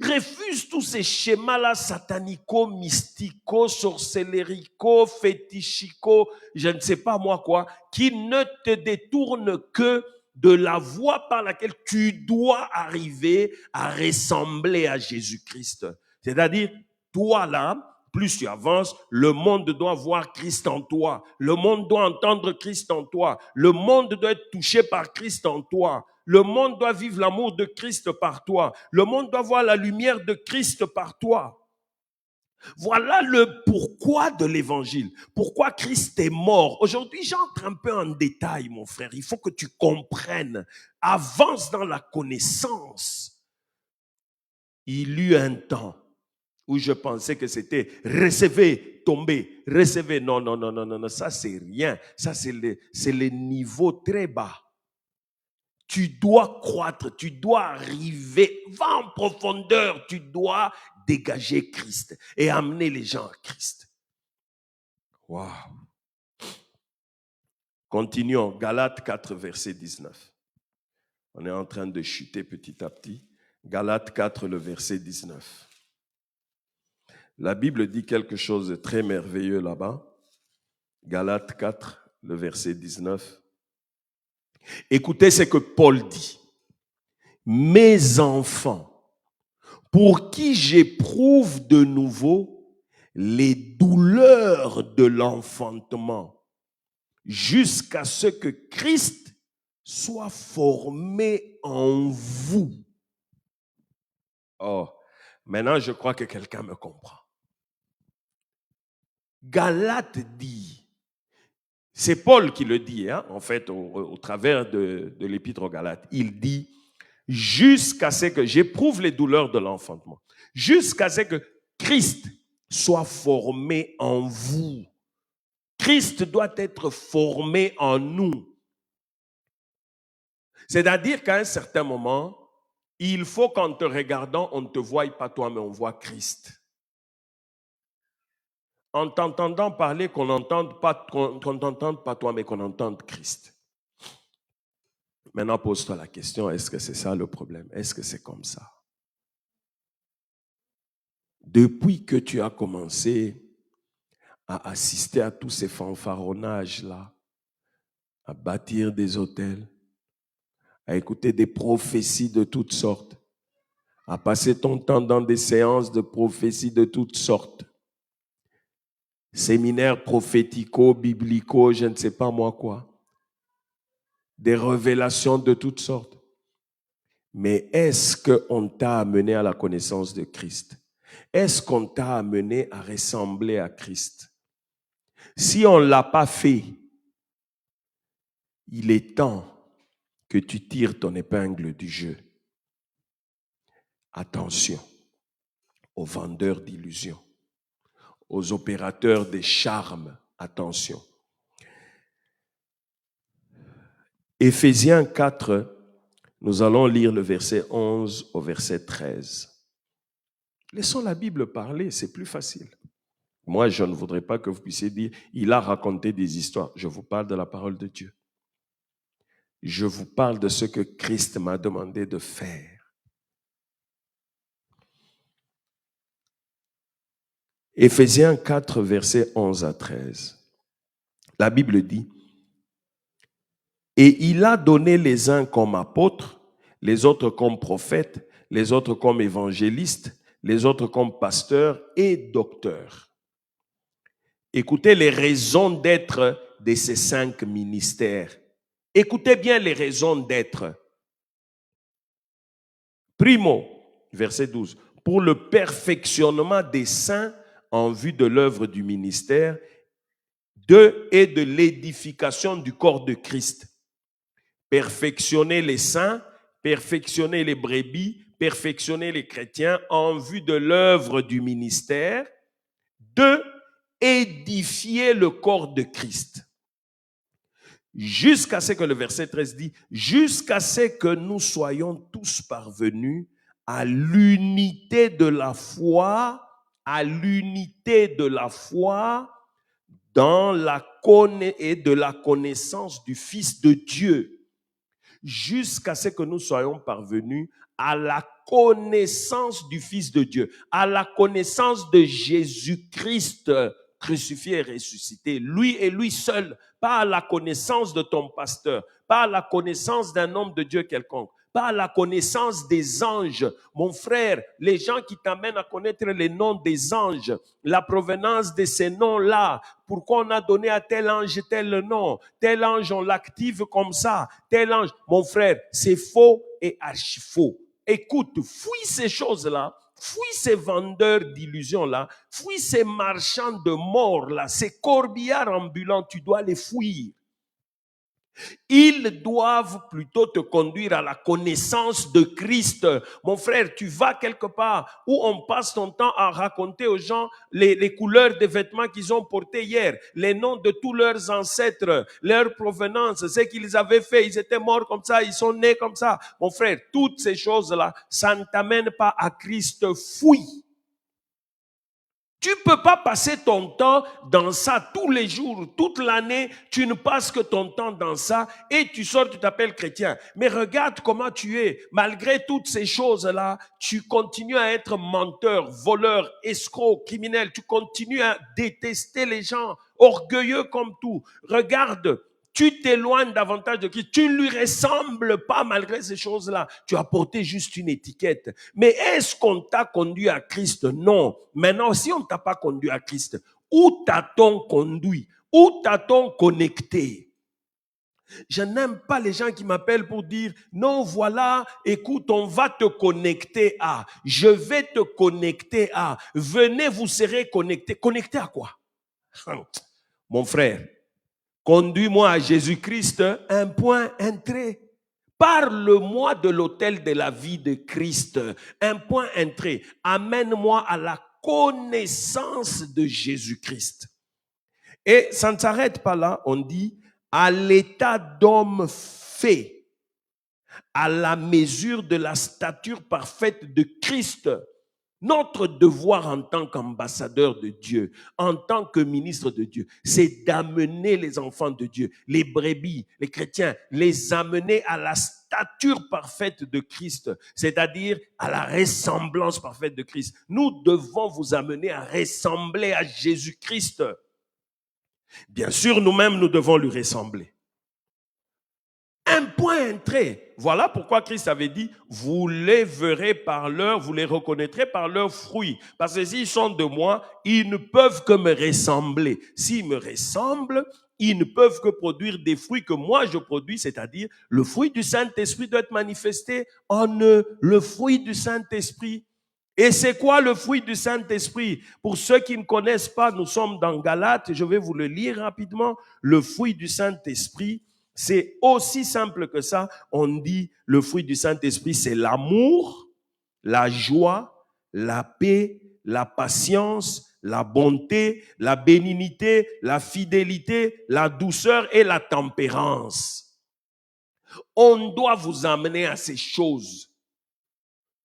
Refuse tous ces schémas-là satanico, mystico, sorcellerico, fétichico, je ne sais pas moi quoi, qui ne te détournent que de la voie par laquelle tu dois arriver à ressembler à Jésus-Christ. C'est-à-dire, toi là, plus tu avances, le monde doit voir Christ en toi. Le monde doit entendre Christ en toi. Le monde doit être touché par Christ en toi. Le monde doit vivre l'amour de Christ par toi. Le monde doit voir la lumière de Christ par toi. Voilà le pourquoi de l'évangile. Pourquoi Christ est mort. Aujourd'hui, j'entre un peu en détail, mon frère. Il faut que tu comprennes. Avance dans la connaissance. Il eut un temps où je pensais que c'était recevez, tomber, recevez. Non, non, non, non, non, non, ça c'est rien. Ça c'est le niveau très bas. Tu dois croître, tu dois arriver, va en profondeur, tu dois dégager Christ et amener les gens à Christ. Waouh. Continuons, Galates 4, verset 19. On est en train de chuter petit à petit. Galates 4, le verset 19. La Bible dit quelque chose de très merveilleux là-bas. Galates 4, le verset 19. Écoutez ce que Paul dit. Mes enfants, pour qui j'éprouve de nouveau les douleurs de l'enfantement, jusqu'à ce que Christ soit formé en vous. Oh, maintenant je crois que quelqu'un me comprend. Galate dit, c'est Paul qui le dit, hein, en fait, au travers de l'épître aux Galates. Il dit, jusqu'à ce que j'éprouve les douleurs de l'enfantement, jusqu'à ce que Christ soit formé en vous. Christ doit être formé en nous. C'est-à-dire qu'à un certain moment, il faut qu'en te regardant, on ne te voie pas toi, mais on voit Christ. En t'entendant parler, qu'on n'entende pas, qu'on t'entende pas toi, mais qu'on entende Christ. Maintenant, pose-toi la question, est-ce que c'est ça le problème? Est-ce que c'est comme ça? Depuis que tu as commencé à assister à tous ces fanfaronnages-là, à bâtir des hôtels, à écouter des prophéties de toutes sortes, à passer ton temps dans des séances de prophéties de toutes sortes, séminaires prophético, biblico, je ne sais pas moi quoi, des révélations de toutes sortes. Mais est-ce qu'on t'a amené à la connaissance de Christ? Est-ce qu'on t'a amené à ressembler à Christ? Si on ne l'a pas fait, il est temps que tu tires ton épingle du jeu. Attention aux vendeurs d'illusions, aux opérateurs des charmes. Attention. Éphésiens 4, nous allons lire le verset 11 au verset 13. Laissons la Bible parler, c'est plus facile. Moi, je ne voudrais pas que vous puissiez dire, il a raconté des histoires. Je vous parle de la parole de Dieu. Je vous parle de ce que Christ m'a demandé de faire. Éphésiens 4, versets 11 à 13. La Bible dit, « Et il a donné les uns comme apôtres, les autres comme prophètes, les autres comme évangélistes, les autres comme pasteurs et docteurs. » Écoutez les raisons d'être de ces 5 ministères. Écoutez bien les raisons d'être. Primo, verset 12, pour le perfectionnement des saints en vue de l'œuvre du ministère et de l'édification du corps de Christ. Perfectionner les saints, perfectionner les brebis, perfectionner les chrétiens en vue de l'œuvre du ministère. 2, édifier le corps de Christ. Jusqu'à ce que, le verset 13 dit, jusqu'à ce que nous soyons tous parvenus à l'unité de la foi, dans et de la connaissance du Fils de Dieu. Jusqu'à ce que nous soyons parvenus à la connaissance du Fils de Dieu, à la connaissance de Jésus-Christ crucifié et ressuscité, lui et lui seul, pas à la connaissance de ton pasteur, pas à la connaissance d'un homme de Dieu quelconque, pas à la connaissance des anges. Mon frère, les gens qui t'amènent à connaître les noms des anges, la provenance de ces noms-là, pourquoi on a donné à tel ange tel nom, tel ange on l'active comme ça, tel ange, mon frère, c'est faux et archi faux. Écoute, fouille ces choses-là, fouille ces vendeurs d'illusions-là, fouille ces marchands de mort-là, ces corbillards ambulants, tu dois les fouiller. Ils doivent plutôt te conduire à la connaissance de Christ. Mon frère, tu vas quelque part où on passe ton temps à raconter aux gens les couleurs des vêtements qu'ils ont portés hier, les noms de tous leurs ancêtres, leur provenance, ce qu'ils avaient fait, ils étaient morts comme ça, ils sont nés comme ça. Mon frère, toutes ces choses-là, ça ne t'amène pas à Christ. Fouille. Tu ne peux pas passer ton temps dans ça tous les jours, toute l'année. Tu ne passes que ton temps dans ça et tu sors, tu t'appelles chrétien. Mais regarde comment tu es. Malgré toutes ces choses-là, tu continues à être menteur, voleur, escroc, criminel. Tu continues à détester les gens, orgueilleux comme tout. Regarde. Tu t'éloignes davantage de Christ. Tu ne lui ressembles pas malgré ces choses-là. Tu as porté juste une étiquette. Mais est-ce qu'on t'a conduit à Christ? Non. Maintenant, si on ne t'a pas conduit à Christ, où t'a-t-on conduit? Où t'a-t-on connecté? Je n'aime pas les gens qui m'appellent pour dire, non, voilà, écoute, on va te connecter à, je vais te connecter à, venez, vous serez connectés. Connecté à quoi? Mon frère, conduis-moi à Jésus-Christ, un point, un trait. Parle-moi de l'autel de la vie de Christ, un point, un trait. Amène-moi à la connaissance de Jésus-Christ. Et ça ne s'arrête pas là, on dit, à l'état d'homme fait, à la mesure de la stature parfaite de Christ. Notre devoir en tant qu'ambassadeur de Dieu, en tant que ministre de Dieu, c'est d'amener les enfants de Dieu, les brebis, les chrétiens, les amener à la stature parfaite de Christ, c'est-à-dire à la ressemblance parfaite de Christ. Nous devons vous amener à ressembler à Jésus-Christ. Bien sûr, nous-mêmes, nous devons lui ressembler. Un point, un trait. Voilà pourquoi Christ avait dit, vous les verrez par vous les reconnaîtrez par leurs fruits. Parce que s'ils sont de moi, ils ne peuvent que me ressembler. S'ils me ressemblent, ils ne peuvent que produire des fruits que moi je produis, c'est-à-dire le fruit du Saint-Esprit doit être manifesté en eux, le fruit du Saint-Esprit. Et c'est quoi le fruit du Saint-Esprit? Pour ceux qui ne connaissent pas, nous sommes dans Galates, je vais vous le lire rapidement. Le fruit du Saint-Esprit, c'est aussi simple que ça. On dit le fruit du Saint-Esprit, c'est l'amour, la joie, la paix, la patience, la bonté, la bénignité, la fidélité, la douceur et la tempérance. On doit vous amener à ces choses.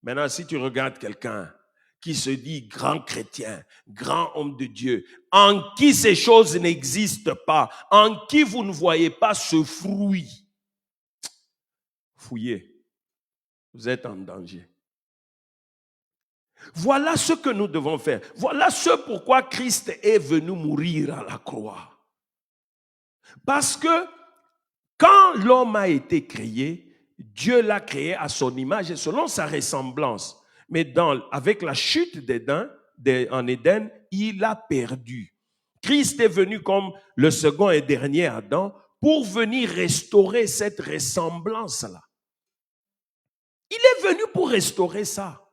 Maintenant, si tu regardes quelqu'un qui se dit grand chrétien, grand homme de Dieu, en qui ces choses n'existent pas, en qui vous ne voyez pas ce fruit, fouillez, vous êtes en danger. Voilà ce que nous devons faire. Voilà ce pourquoi Christ est venu mourir à la croix. Parce que quand l'homme a été créé, Dieu l'a créé à son image et selon sa ressemblance. Mais avec la chute d'Éden, en Éden, il a perdu. Christ est venu comme le second et dernier Adam pour venir restaurer cette ressemblance-là. Il est venu pour restaurer ça.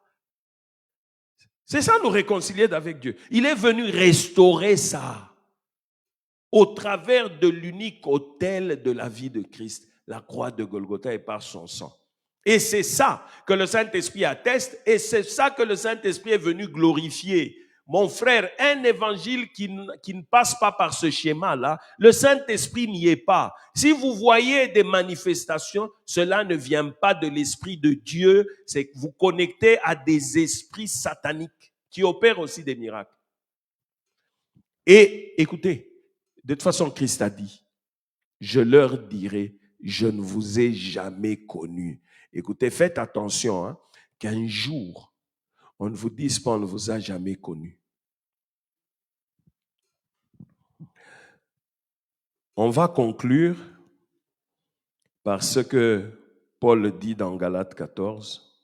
C'est ça nous réconcilier avec Dieu. Il est venu restaurer ça. au travers de l'unique autel de la vie de Christ, la croix de Golgotha et par son sang. Et c'est ça que le Saint-Esprit atteste et c'est ça que le Saint-Esprit est venu glorifier. Mon frère, un évangile qui ne passe pas par ce schéma-là, le Saint-Esprit n'y est pas. Si vous voyez des manifestations, cela ne vient pas de l'Esprit de Dieu, c'est que vous connectez à des esprits sataniques qui opèrent aussi des miracles. Et écoutez, de toute façon, Christ a dit, je leur dirai, je ne vous ai jamais connu. Écoutez, faites attention, hein, qu'un jour, on ne vous dise pas, on ne vous a jamais connu. On va conclure par ce que Paul dit dans Galates 14,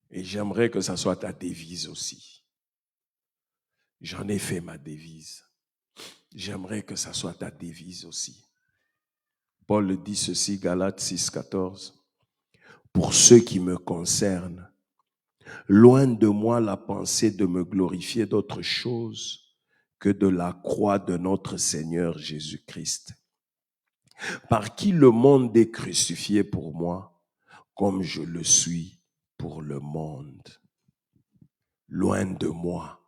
et j'aimerais que ça soit ta devise aussi. J'en ai fait ma devise. J'aimerais que ça soit ta devise aussi. Paul dit ceci, Galates 6, 14. Pour ce qui me concerne, loin de moi la pensée de me glorifier d'autre chose que de la croix de notre Seigneur Jésus-Christ, par qui le monde est crucifié pour moi, comme je le suis pour le monde. Loin de moi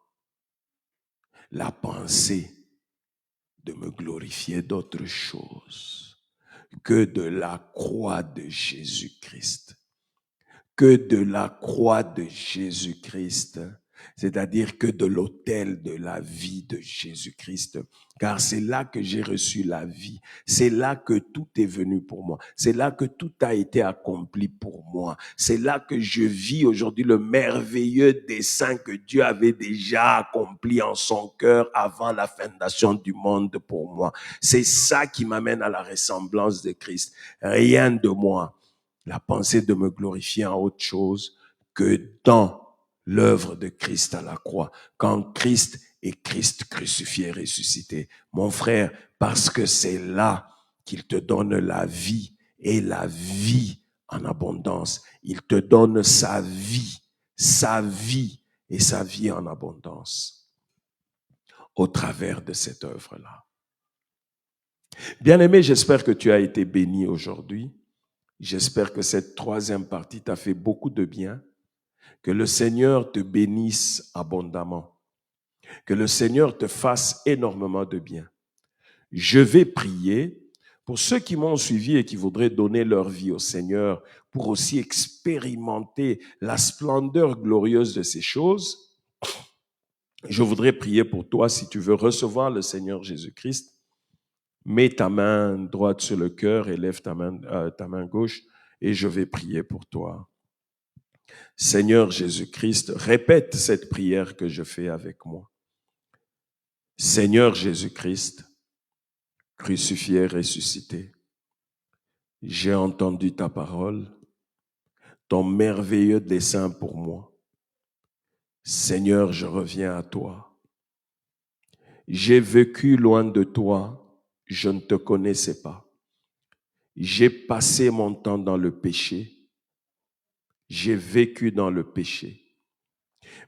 la pensée de me glorifier d'autre chose que de la croix de Jésus-Christ. Que de la croix de Jésus-Christ, c'est-à-dire que de l'autel de la vie de Jésus-Christ, car c'est là que j'ai reçu la vie, c'est là que tout est venu pour moi, c'est là que tout a été accompli pour moi, c'est là que je vis aujourd'hui le merveilleux dessein que Dieu avait déjà accompli en son cœur avant la fondation du monde pour moi. C'est ça qui m'amène à la ressemblance de Christ, rien de moi. La pensée de me glorifier en autre chose que dans l'œuvre de Christ à la croix. Quand Christ est Christ crucifié et ressuscité. Mon frère, parce que c'est là qu'il te donne la vie et la vie en abondance. Il te donne sa vie et sa vie en abondance au travers de cette œuvre-là. Bien-aimé, j'espère que tu as été béni aujourd'hui. J'espère que cette troisième partie t'a fait beaucoup de bien. Que le Seigneur te bénisse abondamment. Que le Seigneur te fasse énormément de bien. Je vais prier pour ceux qui m'ont suivi et qui voudraient donner leur vie au Seigneur pour aussi expérimenter la splendeur glorieuse de ces choses. Je voudrais prier pour toi si tu veux recevoir le Seigneur Jésus-Christ. Mets ta main droite sur le cœur et lève ta main gauche et je vais prier pour toi. Seigneur Jésus-Christ, répète cette prière que je fais avec moi. Seigneur Jésus-Christ, crucifié, ressuscité, j'ai entendu ta parole, ton merveilleux dessein pour moi. Seigneur, je reviens à toi. J'ai vécu loin de toi, je ne te connaissais pas. J'ai passé mon temps dans le péché. J'ai vécu dans le péché.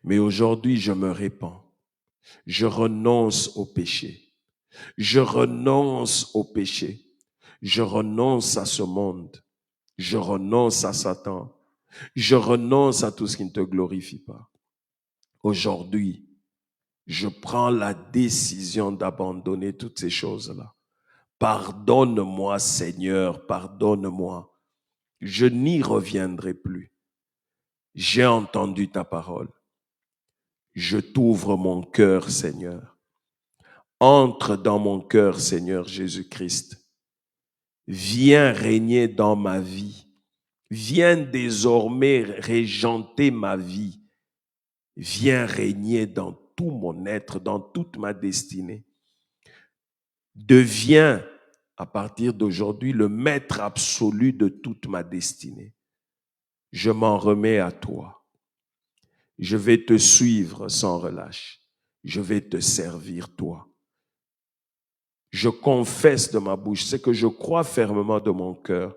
Mais aujourd'hui, je me répands. Je renonce au péché. Je renonce au péché. Je renonce à ce monde. Je renonce à Satan. Je renonce à tout ce qui ne te glorifie pas. Aujourd'hui, je prends la décision d'abandonner toutes ces choses-là. Pardonne-moi, Seigneur, pardonne-moi. Je n'y reviendrai plus. J'ai entendu ta parole. Je t'ouvre mon cœur, Seigneur. Entre dans mon cœur, Seigneur Jésus-Christ. Viens régner dans ma vie. Viens désormais régenter ma vie. Viens régner dans tout mon être, dans toute ma destinée. Deviens, à partir d'aujourd'hui, le maître absolu de toute ma destinée. Je m'en remets à toi. Je vais te suivre sans relâche. Je vais te servir, toi. Je confesse de ma bouche, c'est que je crois fermement de mon cœur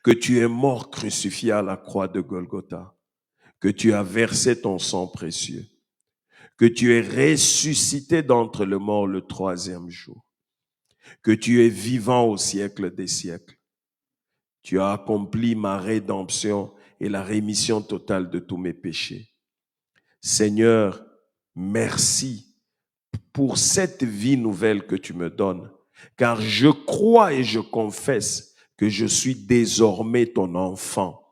que tu es mort crucifié à la croix de Golgotha, que tu as versé ton sang précieux, que tu es ressuscité d'entre les morts le troisième jour, que tu es vivant au siècle des siècles. Tu as accompli ma rédemption et la rémission totale de tous mes péchés. Seigneur, merci pour cette vie nouvelle que tu me donnes, car je crois et je confesse que je suis désormais ton enfant.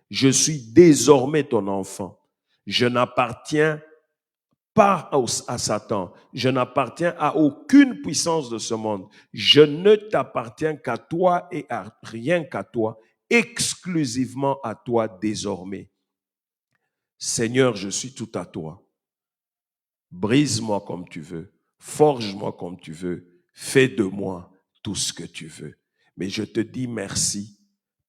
Je suis désormais ton enfant. Je n'appartiens pas à Satan. Je n'appartiens à aucune puissance de ce monde. Je ne t'appartiens qu'à toi et à rien qu'à toi, exclusivement à toi désormais. Seigneur, je suis tout à toi. Brise-moi comme tu veux, forge-moi comme tu veux, fais de moi tout ce que tu veux. Mais je te dis merci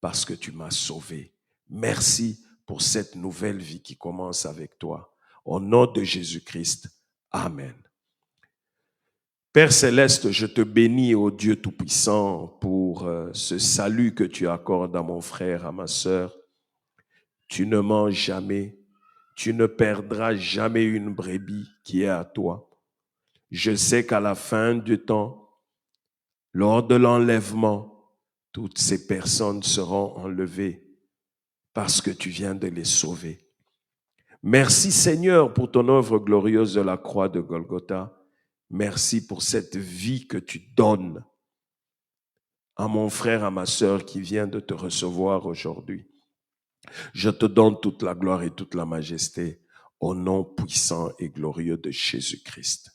parce que tu m'as sauvé. Merci pour cette nouvelle vie qui commence avec toi. Au nom de Jésus-Christ, amen. Père Céleste, je te bénis, ô Dieu Tout-Puissant, pour ce salut que tu accordes à mon frère, à ma sœur. Tu ne mens jamais, tu ne perdras jamais une brebis qui est à toi. Je sais qu'à la fin du temps, lors de l'enlèvement, toutes ces personnes seront enlevées parce que tu viens de les sauver. Merci Seigneur pour ton œuvre glorieuse de la croix de Golgotha. Merci pour cette vie que tu donnes à mon frère, à ma sœur qui vient de te recevoir aujourd'hui. Je te donne toute la gloire et toute la majesté au nom puissant et glorieux de Jésus-Christ.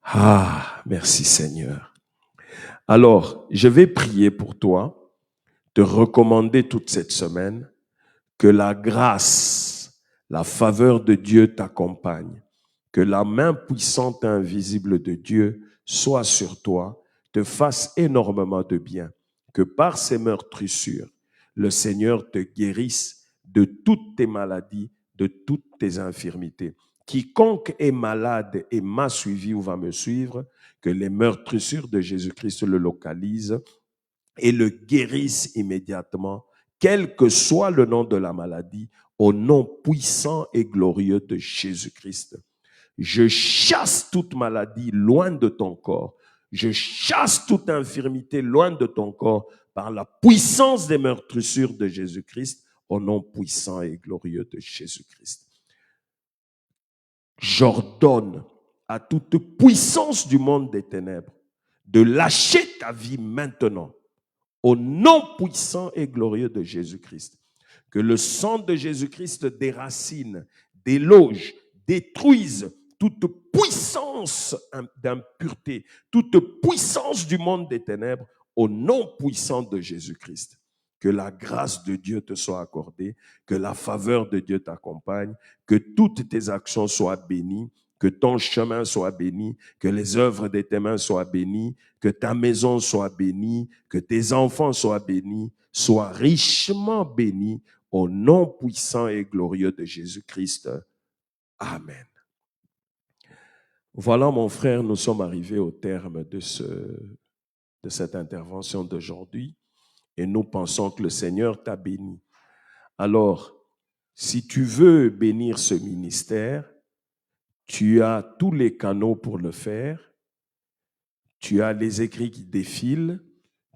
Ah, merci Seigneur. Alors, je vais prier pour toi, te recommander toute cette semaine que la grâce, la faveur de Dieu t'accompagne, que la main puissante et invisible de Dieu soit sur toi, te fasse énormément de bien, que par ses meurtrissures, le Seigneur te guérisse de toutes tes maladies, de toutes tes infirmités. Quiconque est malade et m'a suivi ou va me suivre, que les meurtrissures de Jésus-Christ le localisent et le guérissent immédiatement, quel que soit le nom de la maladie, au nom puissant et glorieux de Jésus-Christ. Je chasse toute maladie loin de ton corps. Je chasse toute infirmité loin de ton corps par la puissance des meurtrissures de Jésus-Christ, au nom puissant et glorieux de Jésus-Christ. J'ordonne à toute puissance du monde des ténèbres de lâcher ta vie maintenant, au nom puissant et glorieux de Jésus-Christ. Que le sang de Jésus-Christ déracine, déloge, détruise toute puissance d'impureté, toute puissance du monde des ténèbres, au nom puissant de Jésus-Christ. Que la grâce de Dieu te soit accordée, que la faveur de Dieu t'accompagne, que toutes tes actions soient bénies, que ton chemin soit béni, que les œuvres de tes mains soient bénies, que ta maison soit bénie, que tes enfants soient bénis, soient richement bénis, au nom puissant et glorieux de Jésus-Christ. Amen. Voilà, mon frère, nous sommes arrivés au terme de cette intervention d'aujourd'hui et nous pensons que le Seigneur t'a béni. Alors, si tu veux bénir ce ministère, tu as tous les canaux pour le faire. Tu as les écrits qui défilent.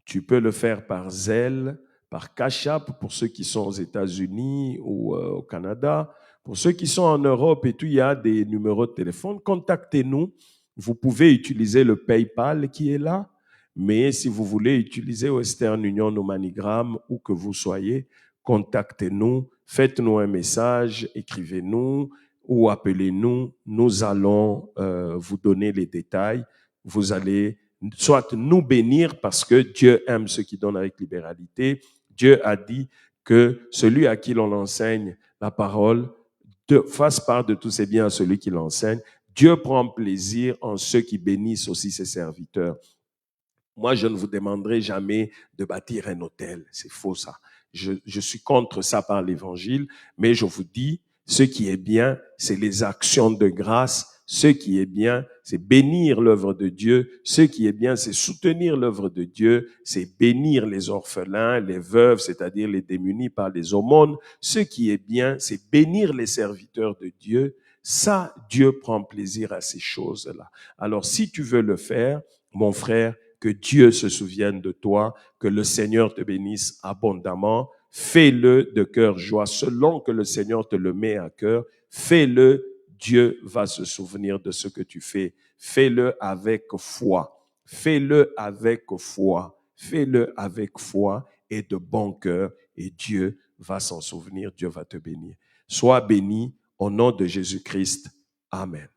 Tu peux le faire par Zelle, par Cash App pour ceux qui sont aux États-Unis ou au Canada. Pour ceux qui sont en Europe et tout, il y a des numéros de téléphone. Contactez-nous. Vous pouvez utiliser le PayPal qui est là. Mais si vous voulez utiliser Western Union ou MoneyGram, où que vous soyez, contactez-nous, faites-nous un message, écrivez-nous ou appelez-nous. Nous allons vous donner les détails. Vous allez soit nous bénir parce que Dieu aime ceux qui donnent avec libéralité. Dieu a dit que celui à qui l'on enseigne la parole fasse part de tous ses biens à celui qui l'enseigne. Dieu prend plaisir en ceux qui bénissent aussi ses serviteurs. Moi, je ne vous demanderai jamais de bâtir un hôtel. C'est faux, ça. Je suis contre ça par l'évangile, mais je vous dis, ce qui est bien, c'est les actions de grâce. Ce qui est bien, c'est bénir l'œuvre de Dieu. Ce qui est bien, c'est soutenir l'œuvre de Dieu. C'est bénir les orphelins, les veuves, c'est-à-dire les démunis par les aumônes. Ce qui est bien, c'est bénir les serviteurs de Dieu. Ça, Dieu prend plaisir à ces choses-là. Alors, si tu veux le faire, mon frère, que Dieu se souvienne de toi, que le Seigneur te bénisse abondamment. Fais-le de cœur joie, selon que le Seigneur te le met à cœur. Fais-le, Dieu va se souvenir de ce que tu fais. Fais-le avec foi. Fais-le avec foi. Fais-le avec foi et de bon cœur et Dieu va s'en souvenir. Dieu va te bénir. Sois béni au nom de Jésus-Christ. Amen.